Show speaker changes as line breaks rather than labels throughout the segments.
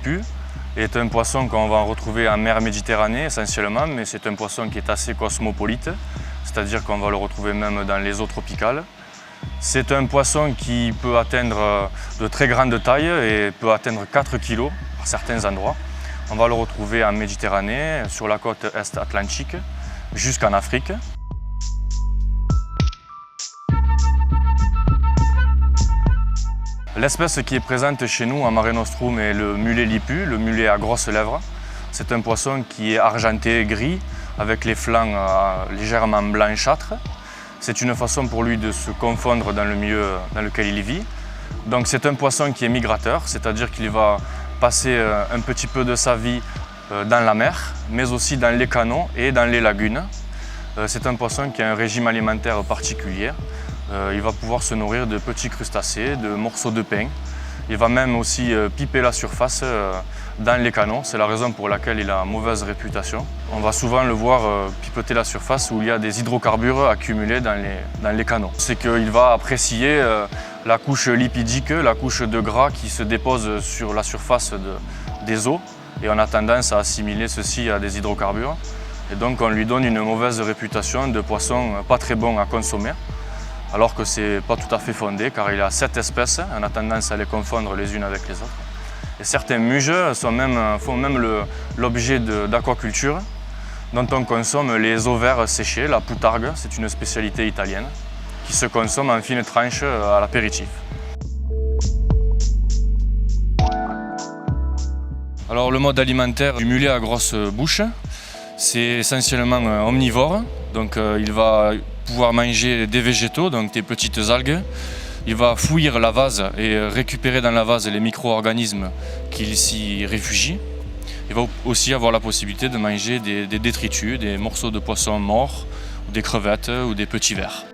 lipu est un poisson qu'on va retrouver en mer Méditerranée essentiellement, mais c'est un poisson qui est assez cosmopolite, c'est-à-dire qu'on va le retrouver même dans les eaux tropicales. C'est un poisson qui peut atteindre de très grande taille et peut atteindre 4 kg à certains endroits. On va le retrouver en Méditerranée, sur la côte est atlantique, jusqu'en Afrique. L'espèce qui est présente chez nous à Mare Nostrum est le mulet lipu, le mulet à grosses lèvres. C'est un poisson qui est argenté gris, avec les flancs légèrement blanchâtres. C'est une façon pour lui de se confondre dans le milieu dans lequel il vit. Donc c'est un poisson qui est migrateur, c'est-à-dire qu'il va passer un petit peu de sa vie dans la mer, mais aussi dans les canaux et dans les lagunes. C'est un poisson qui a un régime alimentaire particulier. Il va pouvoir se nourrir de petits crustacés, de morceaux de pain. Il va même aussi piper la surface dans les canaux. C'est la raison pour laquelle il a mauvaise réputation. On va souvent le voir pipeter la surface où il y a des hydrocarbures accumulés dans les canaux. C'est qu'il va apprécier la couche lipidique, la couche de gras qui se dépose sur la surface des eaux. Et on a tendance à assimiler ceci à des hydrocarbures. Et donc on lui donne une mauvaise réputation de poisson pas très bon à consommer. Alors que ce n'est pas tout à fait fondé, car il y a 7 espèces, on a tendance à les confondre les unes avec les autres. Et certains muges font même l'objet d'aquaculture, dont on consomme les ovaires séchés, la poutargue, c'est une spécialité italienne, qui se consomme en fines tranches à l'apéritif. Alors le mode alimentaire du mulet à grosse bouche, c'est essentiellement omnivore, donc il va pouvoir manger des végétaux, donc des petites algues. Il va fouillir la vase et récupérer dans la vase les micro-organismes qui s'y réfugient. Il va aussi avoir la possibilité de manger des détritus, des morceaux de poisson morts, des crevettes ou des petits vers.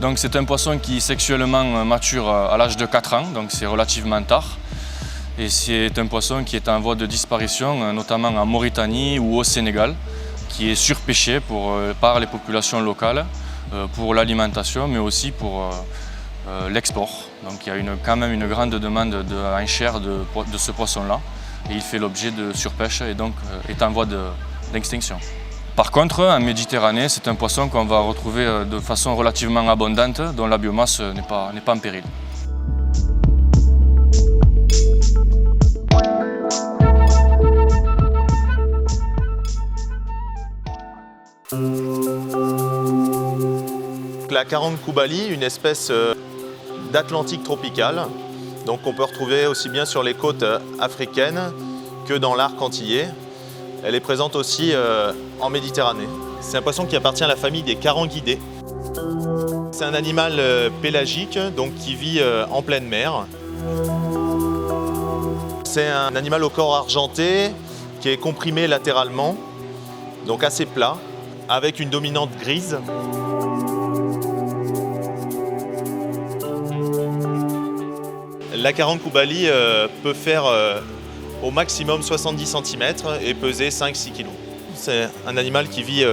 Donc c'est un poisson qui sexuellement mature à l'âge de 4 ans, donc c'est relativement tard. Et c'est un poisson qui est en voie de disparition, notamment en Mauritanie ou au Sénégal, qui est surpêché par les populations locales pour l'alimentation, mais aussi pour l'export. Donc il y a quand même une grande demande en chair de ce poisson-là, et il fait l'objet de surpêche et donc est en voie d'extinction. Par contre, en Méditerranée, c'est un poisson qu'on va retrouver de façon relativement abondante, dont la biomasse n'est pas en péril.
La carangue koubali, une espèce d'Atlantique tropicale, donc on peut retrouver aussi bien sur les côtes africaines que dans l'arc antillais. Elle est présente aussi en Méditerranée. C'est un poisson qui appartient à la famille des caranguidés. C'est un animal pélagique, donc qui vit en pleine mer. C'est un animal au corps argenté qui est comprimé latéralement, donc assez plat, avec une dominante grise. La carangue koubali peut faire au maximum 70 cm et peser 5-6 kg. C'est un animal qui vit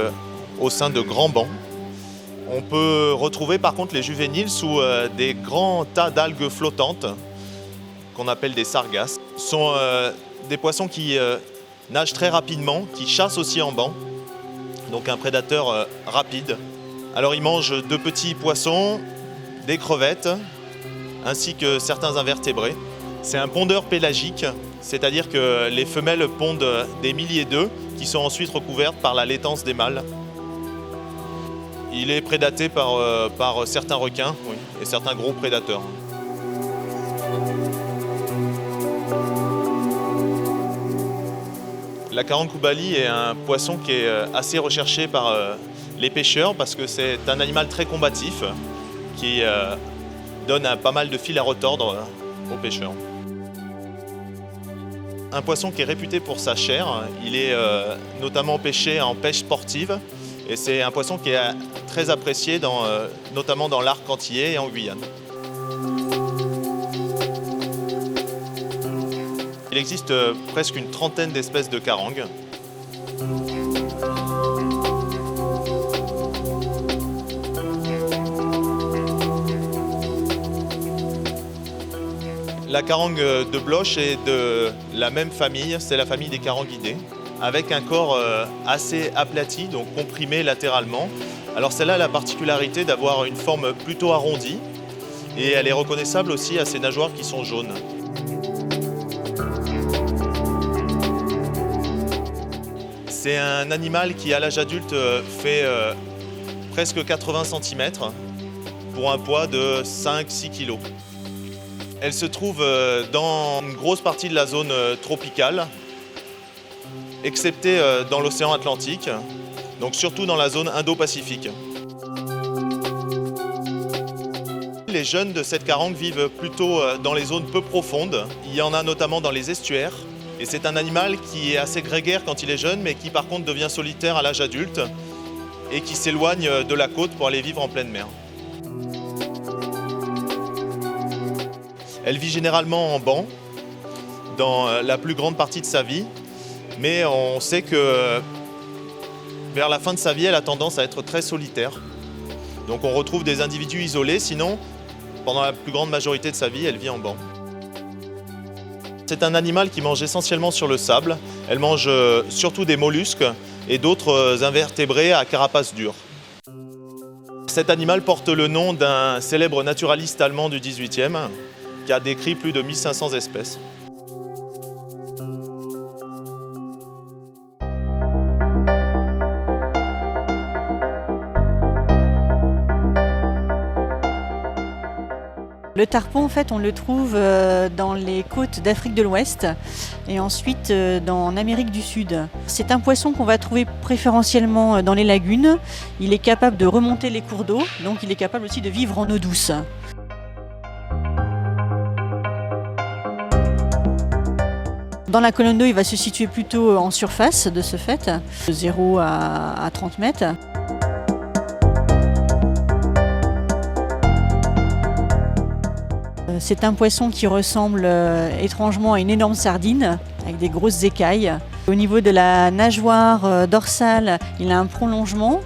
au sein de grands bancs. On peut retrouver par contre les juvéniles sous des grands tas d'algues flottantes qu'on appelle des sargasses. Ce sont des poissons qui nagent très rapidement, qui chassent aussi en banc, donc un prédateur rapide. Alors ils mangent de petits poissons, des crevettes, ainsi que certains invertébrés. C'est un pondeur pélagique, c'est-à-dire que les femelles pondent des milliers d'œufs qui sont ensuite recouvertes par la laitance des mâles. Il est prédaté par certains requins, oui, et certains gros prédateurs. La carangue koubali est un poisson qui est assez recherché par les pêcheurs parce que c'est un animal très combatif qui donne pas mal de fil à retordre aux pêcheurs. Un poisson qui est réputé pour sa chair, il est notamment pêché en pêche sportive et c'est un poisson qui est très apprécié notamment dans l'arc antillais et en Guyane. Il existe presque une trentaine d'espèces de carangues. La carangue de Bloch est de la même famille, c'est la famille des caranguidés, avec un corps assez aplati, donc comprimé latéralement. Alors celle-là a la particularité d'avoir une forme plutôt arrondie et elle est reconnaissable aussi à ses nageoires qui sont jaunes. C'est un animal qui à l'âge adulte fait presque 80 cm pour un poids de 5-6 kg. Elle se trouve dans une grosse partie de la zone tropicale, excepté dans l'océan Atlantique, donc surtout dans la zone Indo-Pacifique. Les jeunes de cette carangue vivent plutôt dans les zones peu profondes. Il y en a notamment dans les estuaires. Et c'est un animal qui est assez grégaire quand il est jeune, mais qui par contre devient solitaire à l'âge adulte et qui s'éloigne de la côte pour aller vivre en pleine mer. Elle vit généralement en banc, dans la plus grande partie de sa vie, mais on sait que vers la fin de sa vie, elle a tendance à être très solitaire. Donc on retrouve des individus isolés, sinon, pendant la plus grande majorité de sa vie, elle vit en banc. C'est un animal qui mange essentiellement sur le sable. Elle mange surtout des mollusques et d'autres invertébrés à carapace dure. Cet animal porte le nom d'un célèbre naturaliste allemand du XVIIIe qui a décrit plus de 1500 espèces.
Le tarpon, en fait, on le trouve dans les côtes d'Afrique de l'Ouest et ensuite en Amérique du Sud. C'est un poisson qu'on va trouver préférentiellement dans les lagunes. Il est capable de remonter les cours d'eau, donc il est capable aussi de vivre en eau douce. Dans la colonne d'eau, il va se situer plutôt en surface de ce fait, de 0 à 30 mètres. C'est un poisson qui ressemble étrangement à une énorme sardine, avec des grosses écailles. Au niveau de la nageoire dorsale, il a un prolongement,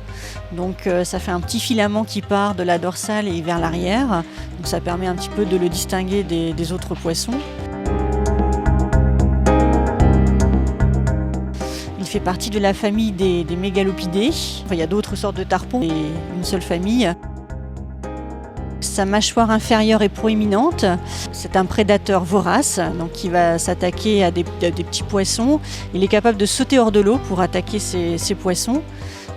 donc ça fait un petit filament qui part de la dorsale et vers l'arrière. Donc ça permet un petit peu de le distinguer des autres poissons. Il fait partie de la famille des mégalopidés. Enfin, il y a d'autres sortes de tarpons et une seule famille. Sa mâchoire inférieure est proéminente. C'est un prédateur vorace, donc qui va s'attaquer à des petits poissons. Il est capable de sauter hors de l'eau pour attaquer ces poissons.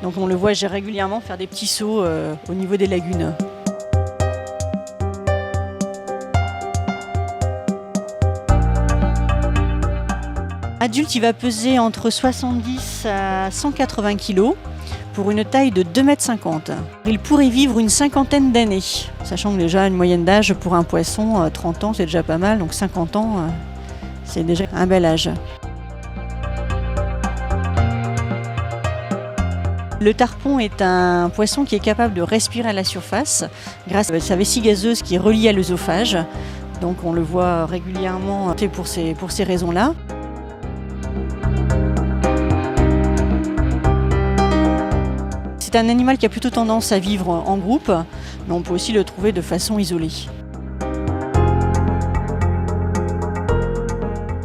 Donc on le voit régulièrement faire des petits sauts au niveau des lagunes. Adulte, il va peser entre 70 à 180 kg. Pour une taille de 2,50 m. Il pourrait vivre une cinquantaine d'années, sachant que déjà une moyenne d'âge pour un poisson, 30 ans c'est déjà pas mal, donc 50 ans c'est déjà un bel âge. Le tarpon est un poisson qui est capable de respirer à la surface grâce à sa vessie gazeuse qui est reliée à l'œsophage, donc on le voit régulièrement pour ces raisons-là. C'est un animal qui a plutôt tendance à vivre en groupe, mais on peut aussi le trouver de façon isolée.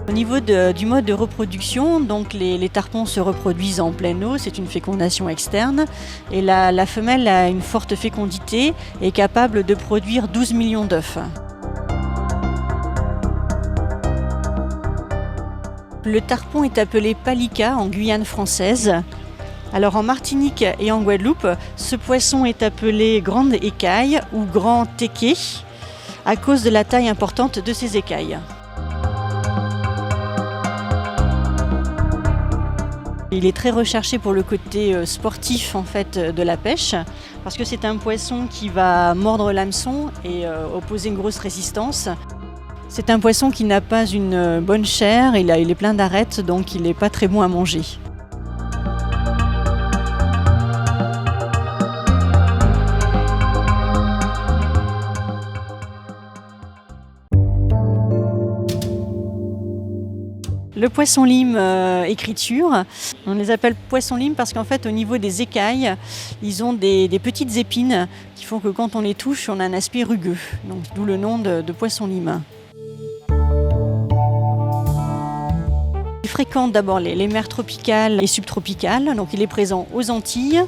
Au niveau du mode de reproduction, donc les tarpons se reproduisent en pleine eau, c'est une fécondation externe, et la femelle a une forte fécondité et est capable de produire 12 millions d'œufs. Le tarpon est appelé palika en Guyane française. Alors en Martinique et en Guadeloupe, ce poisson est appelé grande écaille ou grand téqué à cause de la taille importante de ses écailles. Il est très recherché pour le côté sportif en fait, de la pêche parce que c'est un poisson qui va mordre l'hameçon et opposer une grosse résistance. C'est un poisson qui n'a pas une bonne chair, il est plein d'arêtes donc il n'est pas très bon à manger. Le poisson lime écriture, on les appelle poisson lime parce qu'en fait au niveau des écailles, ils ont des petites épines qui font que quand on les touche, on a un aspect rugueux. Donc d'où le nom de poisson lime. fréquente d'abord les mers tropicales et subtropicales. Donc il est présent aux Antilles,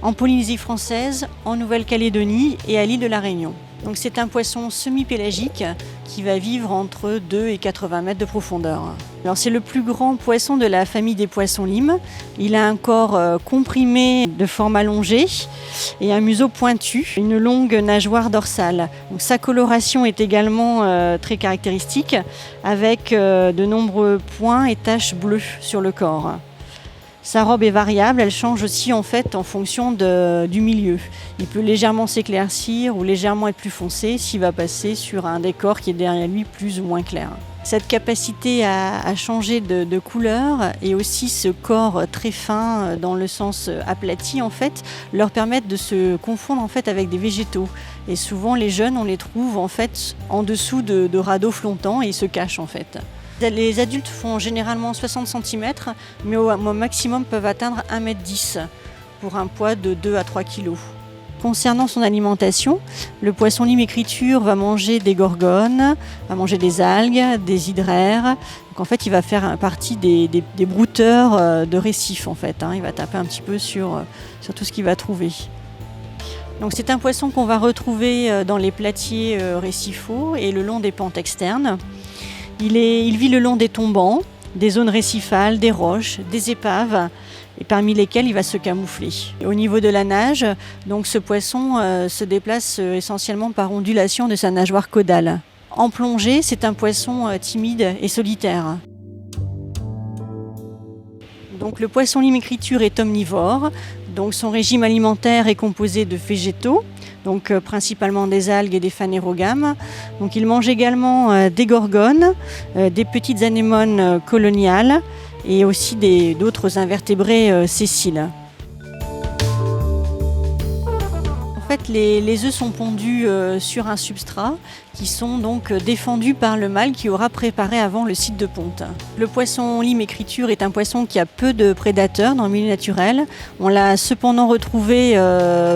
en Polynésie française, en Nouvelle-Calédonie et à l'île de la Réunion. Donc c'est un poisson semi-pélagique qui va vivre entre 2 et 80 mètres de profondeur. Alors c'est le plus grand poisson de la famille des poissons limes. Il a un corps comprimé de forme allongée et un museau pointu, une longue nageoire dorsale. Donc sa coloration est également très caractéristique avec de nombreux points et taches bleues sur le corps. Sa robe est variable, elle change aussi en fait en fonction du milieu. Il peut légèrement s'éclaircir ou légèrement être plus foncé s'il va passer sur un décor qui est derrière lui plus ou moins clair. Cette capacité à changer de couleur et aussi ce corps très fin dans le sens aplati en fait leur permettent de se confondre en fait avec des végétaux. Et souvent les jeunes on les trouve en fait en dessous de radeaux flottants et ils se cachent en fait. Les adultes font généralement 60 cm, mais au maximum peuvent atteindre 1,10 m pour un poids de 2 à 3 kg. Concernant son alimentation, le poisson lime écriture va manger des gorgones, va manger des algues, des hydraires. Donc en fait, il va faire partie des brouteurs de récifs. En fait, Il va taper un petit peu sur tout ce qu'il va trouver. Donc c'est un poisson qu'on va retrouver dans les platiers récifaux et le long des pentes externes. Il vit le long des tombants, des zones récifales, des roches, des épaves, et parmi lesquelles il va se camoufler. Et au niveau de la nage, donc ce poisson se déplace essentiellement par ondulation de sa nageoire caudale. En plongée, c'est un poisson timide et solitaire. Donc le poisson lime écriture est omnivore, donc son régime alimentaire est composé de végétaux, donc principalement des algues et des phanérogames. Donc il mange également des gorgones, des petites anémones coloniales et aussi d'autres invertébrés sessiles. En fait, les œufs sont pondus sur un substrat qui sont donc défendus par le mâle qui aura préparé avant le site de ponte. Le poisson lime écriture est un poisson qui a peu de prédateurs dans le milieu naturel. On l'a cependant retrouvé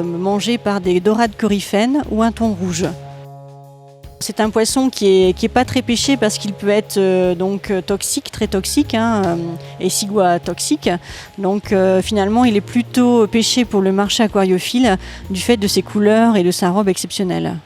mangé par des dorades coryphènes ou un thon rouge. C'est un poisson qui est pas très pêché parce qu'il peut être toxique, très toxique, et ciguatoxique. Donc finalement, il est plutôt pêché pour le marché aquariophile du fait de ses couleurs et de sa robe exceptionnelle.